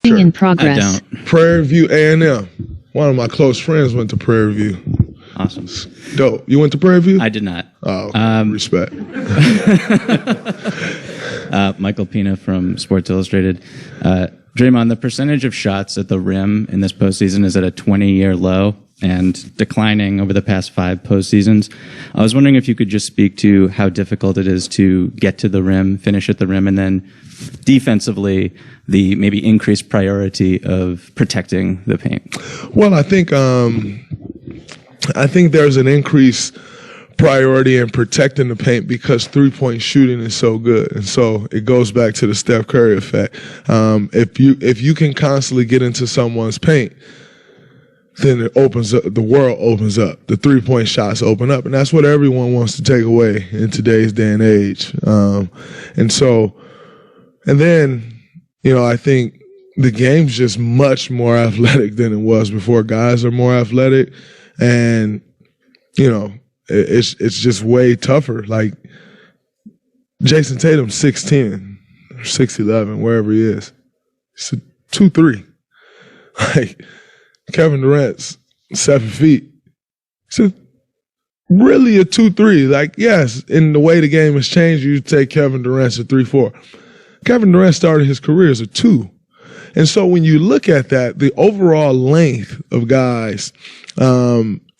Sure. In progress. I don't. Prairie View A&M. One of my close friends went to Prairie View. Awesome. Dope. You went to Prairie View? I did not. Oh, respect. Michael Pina from Sports Illustrated. Draymond, the percentage of shots at the rim in this postseason is at a 20-year low and declining over the past 5 postseasons. I was wondering if you could just speak to how difficult it is to get to the rim, finish at the rim, and then defensively, the maybe increased priority of protecting the paint. Well, I think there's an increased priority in protecting the paint because three-point shooting is so good, and so it goes back to the Steph Curry effect. If you can constantly get into someone's paint, then it opens up. The world opens up. The three-point shots open up, and that's what everyone wants to take away in today's day and age. And then I think the game's just much more athletic than it was before. Guys are more athletic, and it's just way tougher. Like Jason Tatum, 6'10", or 6'11", wherever he is. It's a 2-3. Like Kevin Durant's 7 feet. It's really a 2-3. Like, yes, in the way the game has changed, you take Kevin Durant's a 3-4. Kevin Durant started his career as a 2. And so when you look at that, the overall length of guys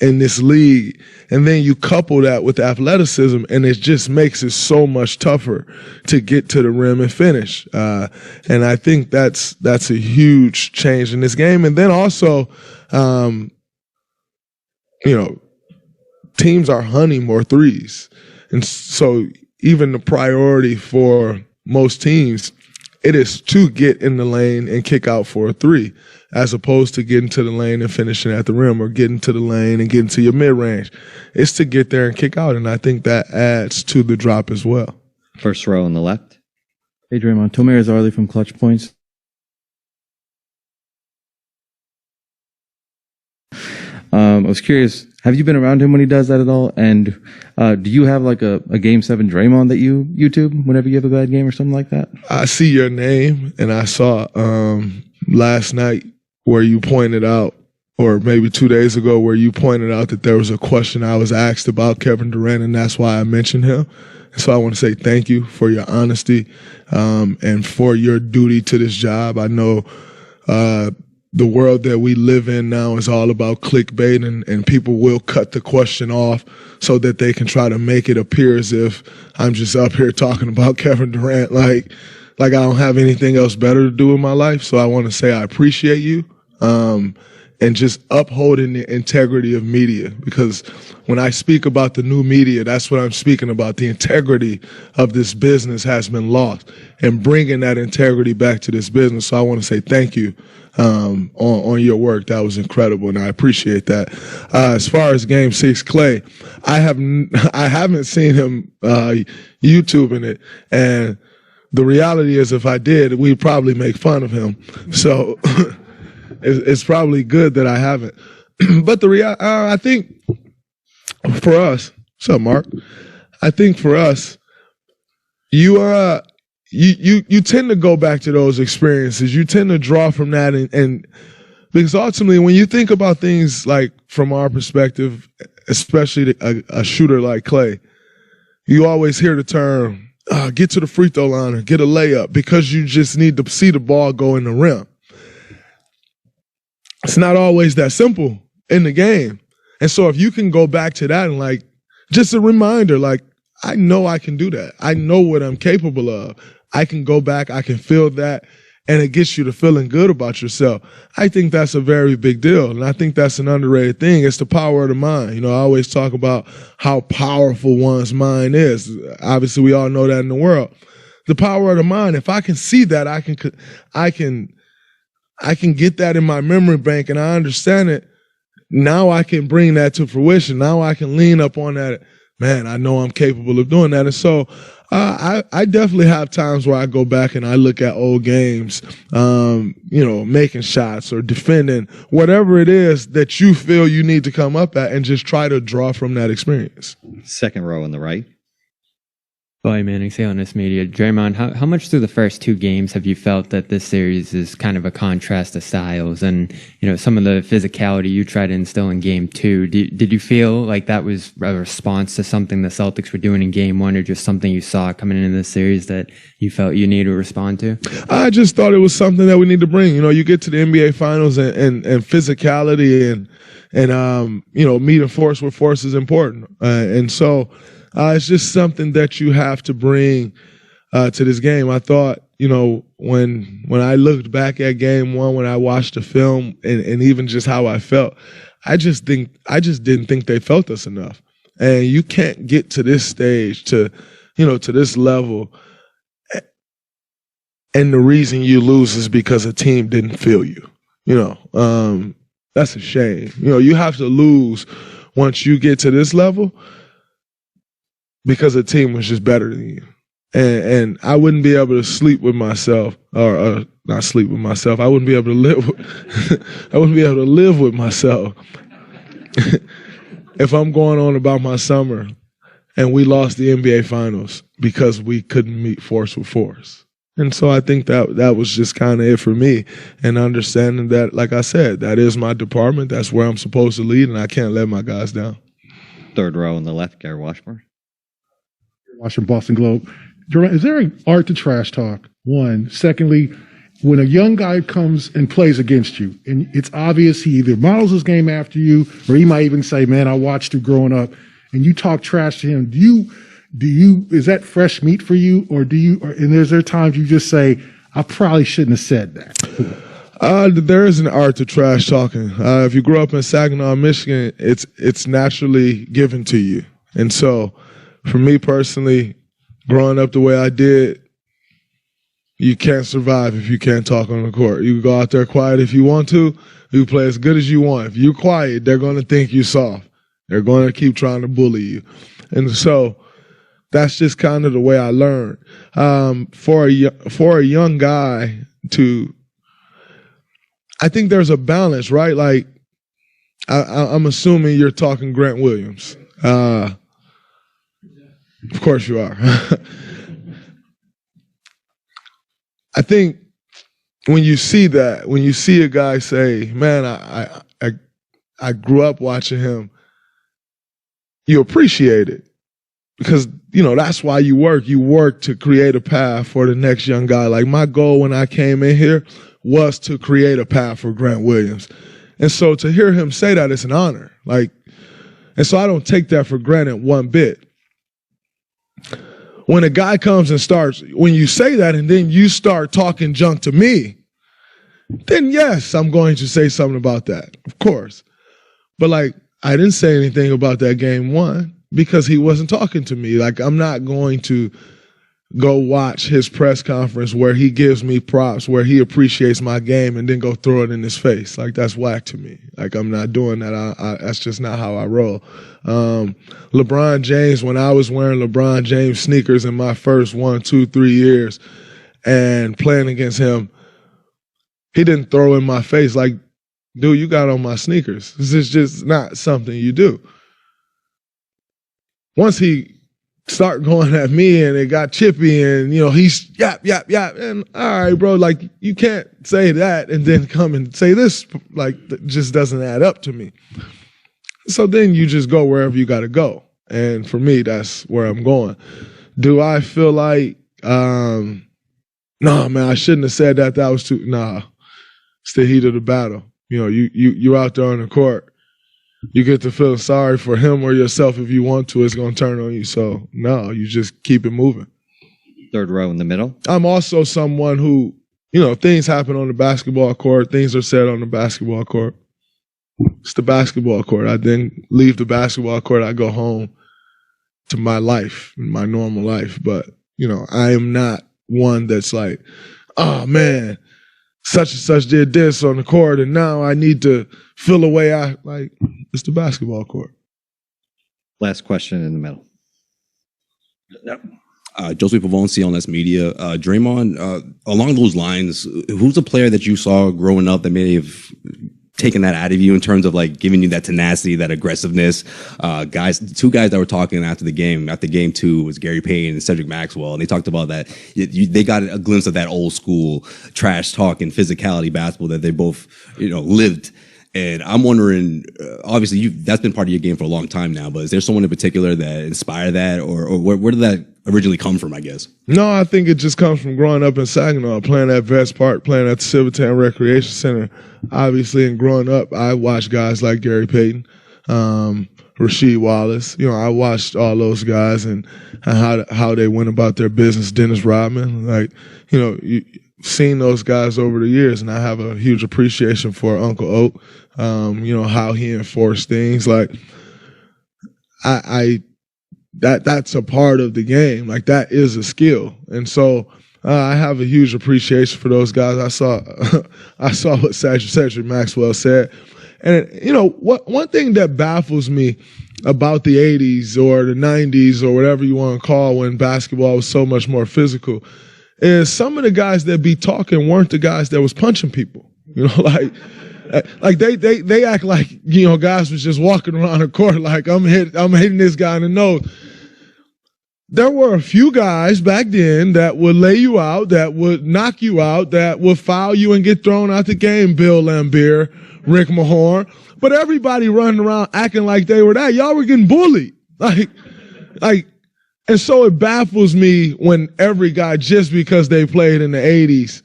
in this league, and then you couple that with athleticism, and it just makes it so much tougher to get to the rim and finish. And I think that's a huge change in this game. And then also, teams are hunting more threes. And so even the priority for most teams, it is to get in the lane and kick out for a 3, as opposed to getting to the lane and finishing at the rim, or getting to the lane and getting to your mid-range. It's to get there and kick out, and I think that adds to the drop as well. First row on the left. Hey, Draymond. Tomer Zarley from Clutch Points. I was curious, have you been around him when he does that at all? And do you have like a Game 7 Draymond that you YouTube whenever you have a bad game or something like that? I see your name, and I saw last night where you pointed out, or maybe 2 days ago, where you pointed out that there was a question I was asked about Kevin Durant, and that's why I mentioned him. So I want to say thank you for your honesty and for your duty to this job. I know the world that we live in now is all about clickbait, and people will cut the question off so that they can try to make it appear as if I'm just up here talking about Kevin Durant like I don't have anything else better to do in my life. So I want to say I appreciate you and just upholding the integrity of media, because when I speak about the new media, that's what I'm speaking about. The integrity of this business has been lost, and bringing that integrity back to this business. So I want to say thank you on your work. That was incredible, and I appreciate that. As far as Game 6 Clay, I haven't seen him YouTubing it, and the reality is if I did, we'd probably make fun of him. So it's probably good that I haven't. But I think for us, what's up, Mark? I think for us, you tend to go back to those experiences. You tend to draw from that, and because ultimately, when you think about things like from our perspective, especially a shooter like Clay, you always hear the term, get to the free throw line or get a layup, because you just need to see the ball go in the rim. It's not always that simple in the game. And so if you can go back to that and just a reminder, I know I can do that. I know what I'm capable of. I can go back, I can feel that, and it gets you to feeling good about yourself. I think that's a very big deal, and I think that's an underrated thing. It's the power of the mind. I always talk about how powerful one's mind is. Obviously, we all know that in the world. The power of the mind, if I can see that, I can get that in my memory bank, and I understand it. Now I can bring that to fruition. Now I can lean up on that. Man, I know I'm capable of doing that. And so I definitely have times where I go back and I look at old games, making shots or defending, whatever it is that you feel you need to come up at, and just try to draw from that experience. Second row on the right. Boy, Manning, CLNS Media. Draymond, how much through the first two games have you felt that this series is kind of a contrast to styles and, some of the physicality you tried to instill in game two? Did you feel like that was a response to something the Celtics were doing in game one, or just something you saw coming into this series that you felt you needed to respond to? I just thought it was something that we need to bring. You get to the NBA finals and physicality and meeting force with force is important. And so, it's just something that you have to bring to this game. I thought, when I looked back at game one, when I watched the film and even just how I felt, I just didn't think they felt us enough. And you can't get to this stage to this level. And the reason you lose is because a team didn't feel you. That's a shame. You have to lose once you get to this level, because the team was just better than you. And I wouldn't be able to sleep with myself, or not sleep with myself. I wouldn't be able to live with myself if I'm going on about my summer and we lost the NBA finals because we couldn't meet force with force. And so I think that was just kind of it for me, and understanding that, like I said, that is my department. That's where I'm supposed to lead, and I can't let my guys down. Third row on the left, Gary Washburn. Watching Boston Globe. Is there an art to trash talk? One. Secondly, when a young guy comes and plays against you, and it's obvious he either models his game after you, or he might even say, man, I watched you growing up, and you talk trash to him, is that fresh meat for you, and is there times you just say, I probably shouldn't have said that? There is an art to trash talking. If you grew up in Saginaw, Michigan, it's naturally given to you. And so, for me personally, growing up the way I did, you can't survive if you can't talk on the court. You can go out there quiet if you want to. You play as good as you want. If you're quiet, they're going to think you're soft. They're going to keep trying to bully you. And so that's just kind of the way I learned. For a young guy I think there's a balance, right? Like, I'm assuming you're talking Grant Williams. Of course you are. I think when you see a guy say, man, I grew up watching him, you appreciate it. Because, that's why you work. You work to create a path for the next young guy. Like, my goal when I came in here was to create a path for Grant Williams. And so to hear him say that, it's an honor. And so I don't take that for granted one bit. When a guy comes and when you say that and then you start talking junk to me, then yes, I'm going to say something about that, of course. But I didn't say anything about that game one because he wasn't talking to me. I'm not going to go watch his press conference where he gives me props, where he appreciates my game, and then go throw it in his face. That's whack to me. I'm not doing that. That's just not how I roll. LeBron James, when I was wearing LeBron James sneakers in my first 1, 2, 3 years and playing against him, he didn't throw in my face dude, you got on my sneakers. This is just not something you do. Once he start going at me and it got chippy and, he's yap. And all right, bro, you can't say that and then come and say this, that just doesn't add up to me. So then you just go wherever you got to go. And for me, that's where I'm going. Do I feel like, no, man, I shouldn't have said that. That was too, nah, it's the heat of the battle. You're out there on the court. You get to feel sorry for him or yourself if you want to. It's going to turn on you. So, no, you just keep it moving. Third row in the middle. I'm also someone who, things happen on the basketball court. Things are said on the basketball court. It's the basketball court. I then leave the basketball court. I go home to my life, my normal life. But, I am not one that's like, oh, man, such and such did this on the court, and now I need to feel the way it's the basketball court. Last question in the middle. Joseph Pavone, CLNS Media. Draymond, along those lines, who's a player that you saw growing up that may have taken that out of you in terms of like giving you that tenacity, that aggressiveness? Two guys that were talking after game 2 was Gary Payton and Cedric Maxwell, and they talked about that. They got a glimpse of that old school trash talk and physicality basketball that they both, lived. And I'm wondering, obviously, that's been part of your game for a long time now, but is there someone in particular that inspired that, or where did that originally come from, I guess? No, I think it just comes from growing up in Saginaw, playing at Vest Park, playing at the Silvertown Recreation Center. Obviously, and growing up, I watched guys like Gary Payton, Rasheed Wallace. I watched all those guys and how they went about their business. Dennis Rodman, seen those guys over the years, and I have a huge appreciation for Uncle Oak. How he enforced things. Like that's a part of the game. Like that is a skill, and so I have a huge appreciation for those guys. I saw what Cedric Maxwell said, and one thing that baffles me about the '80s or the '90s or whatever you want to call when basketball was so much more physical is some of the guys that be talking weren't the guys that was punching people. Like they act like guys was just walking around the court like I'm hitting this guy in the nose. There were a few guys back then that would lay you out, that would knock you out, that would foul you and get thrown out the game. Bill Laimbeer, Rick Mahorn, but everybody running around acting like they were that. Y'all were getting bullied, and so it baffles me when every guy, just because they played in the '80s,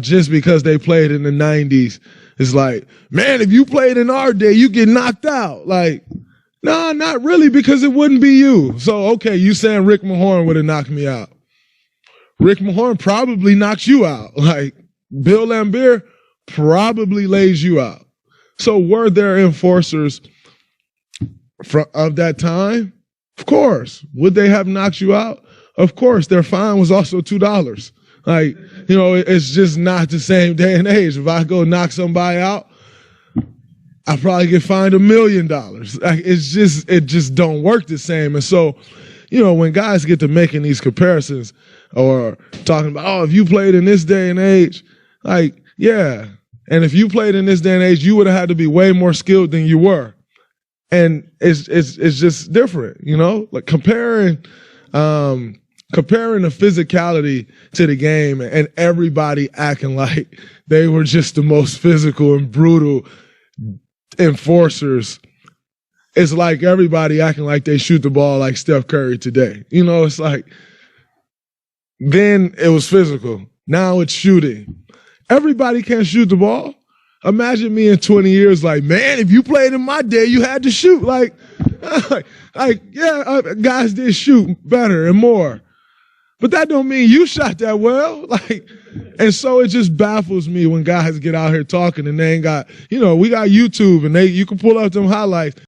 just because they played in the '90s. It's like, man, if you played in our day, you get knocked out. Like, no, not really, because it wouldn't be you. So, okay, you saying Rick Mahorn would have knocked me out. Rick Mahorn probably knocks you out. Like, Bill Laimbeer probably lays you out. So were there enforcers of that time? Of course. Would they have knocked you out? Of course. Their fine was also $2. Like, it's just not the same day and age. If I go knock somebody out, I probably get fined $1 million. Like, it just don't work the same. And so, when guys get to making these comparisons or talking about, if you played in this day and age, like, yeah. And if you played in this day and age, you would have had to be way more skilled than you were. And it's just different, like comparing the physicality to the game and everybody acting like they were just the most physical and brutal enforcers. It's like everybody acting like they shoot the ball like Steph Curry today. It's like, then it was physical. Now it's shooting. Everybody can't shoot the ball. Imagine me in 20 years like, man, if you played in my day, you had to shoot. Guys did shoot better and more. But that don't mean you shot that well. And so it just baffles me when guys get out here talking and they ain't got, we got YouTube and you can pull up them highlights.